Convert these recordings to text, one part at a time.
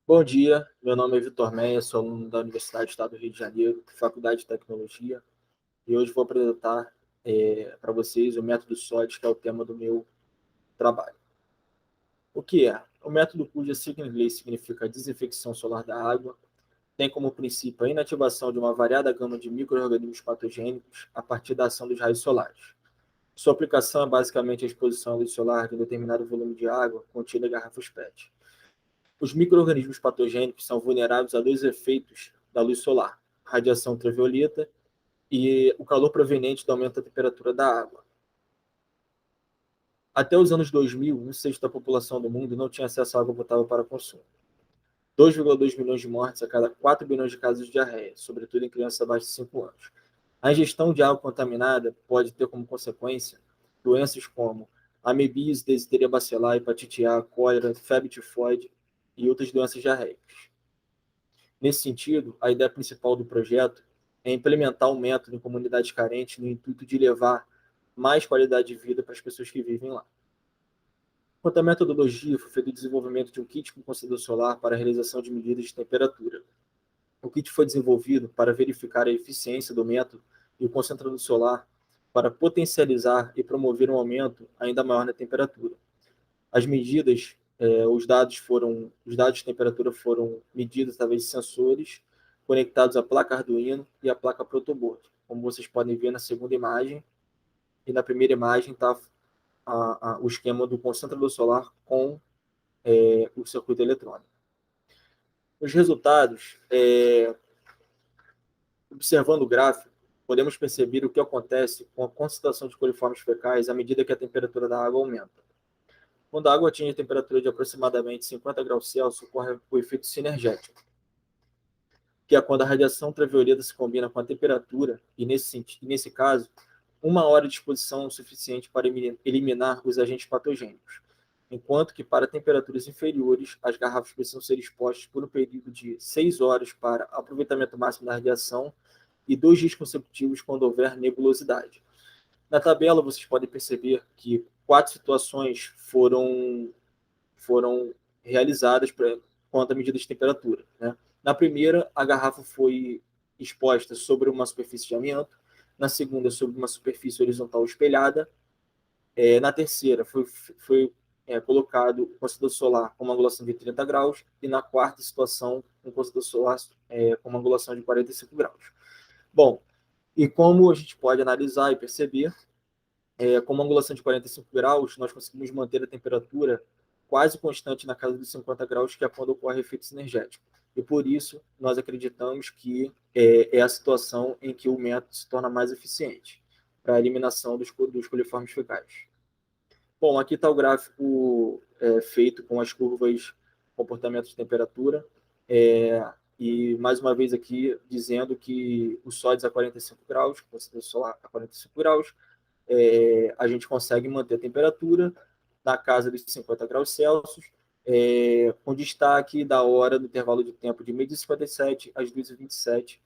Bom dia, meu nome é Vitor Meia, sou aluno da Universidade do Estado do Rio de Janeiro, Faculdade de Tecnologia, e hoje vou apresentar para vocês o método SWOT, que é o tema do meu trabalho. O que é? O método, cuja sigla em inglês significa desinfecção solar da água, tem como princípio a inativação de uma variada gama de micro-organismos patogênicos a partir da ação dos raios solares. Sua aplicação é basicamente a exposição à luz solar de um determinado volume de água contida em garrafas PET. Os micro-organismos patogênicos são vulneráveis a dois efeitos da luz solar: radiação ultravioleta e o calor proveniente do aumento da temperatura da água. Até os anos 2000, um sexto da população do mundo não tinha acesso à água potável para consumo. 2,2 milhões de mortes a cada 4 bilhões de casos de diarreia, sobretudo em crianças abaixo de 5 anos. A ingestão de água contaminada pode ter como consequência doenças como amebise, disenteria bacilar, hepatite A, cólera, febre tifoide e outras doenças diarreicas. Nesse sentido, a ideia principal do projeto é implementar o método em comunidades carentes no intuito de levar mais qualidade de vida para as pessoas que vivem lá. Quanto à metodologia, foi feito o desenvolvimento de um kit com concededor solar para a realização de medidas de temperatura. O kit foi desenvolvido para verificar a eficiência do método e o concentrador solar para potencializar e promover um aumento ainda maior na temperatura. As medidas, os dados de temperatura foram medidos através de sensores conectados à placa Arduino e à placa protoboard. Como vocês podem ver na segunda imagem, e na primeira imagem está o esquema do concentrador solar com o circuito eletrônico. Os resultados, observando o gráfico, podemos perceber o que acontece com a concentração de coliformes fecais à medida que a temperatura da água aumenta. Quando a água atinge a temperatura de aproximadamente 50 graus Celsius, ocorre o efeito sinergético, que é quando a radiação ultravioleta se combina com a temperatura, e nesse caso, 1 hora de exposição é o suficiente para eliminar os agentes patogênicos, enquanto que para temperaturas inferiores, as garrafas precisam ser expostas por um período de 6 horas para aproveitamento máximo da radiação e 2 dias consecutivos quando houver nebulosidade. Na tabela, vocês podem perceber que 4 situações foram realizadas quanto à medida de temperatura. Né? Na primeira, a garrafa foi exposta sobre uma superfície de amianto. Na segunda, sobre uma superfície horizontal espelhada. Na terceira, foi colocado o concededor solar com uma angulação de 30 graus. E na quarta situação, um concededor solar com uma angulação de 45 graus. Bom, e como a gente pode analisar e perceber, com uma angulação de 45 graus, nós conseguimos manter a temperatura quase constante na casa dos 50 graus, que é quando ocorre efeito sinergético. E por isso, nós acreditamos que é a situação em que o método se torna mais eficiente para a eliminação dos coliformes fecais. Bom, aqui está o gráfico feito com as curvas comportamento de temperatura. E mais uma vez aqui dizendo que o sólidos a 45 graus, o solar a 45 graus, a gente consegue manter a temperatura na casa dos 50 graus Celsius, com destaque da hora no intervalo de tempo de 12h57 às 2h27,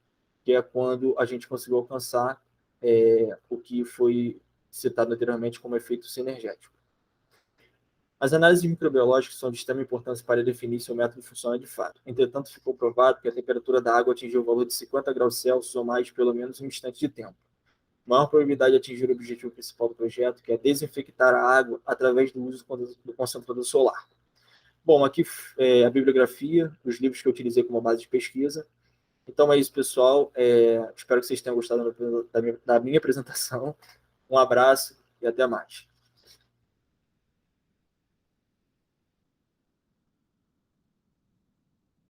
que é quando a gente conseguiu alcançar o que foi citado anteriormente como efeito sinergético. As análises microbiológicas são de extrema importância para definir se o método funciona de fato. Entretanto, ficou provado que a temperatura da água atingiu o valor de 50 graus Celsius ou mais pelo menos um instante de tempo. Maior probabilidade de atingir o objetivo principal do projeto, que é desinfectar a água através do uso do concentrador solar. Bom, aqui a bibliografia, os livros que eu utilizei como base de pesquisa. Então é isso, pessoal. Espero que vocês tenham gostado da minha apresentação. Um abraço e até mais.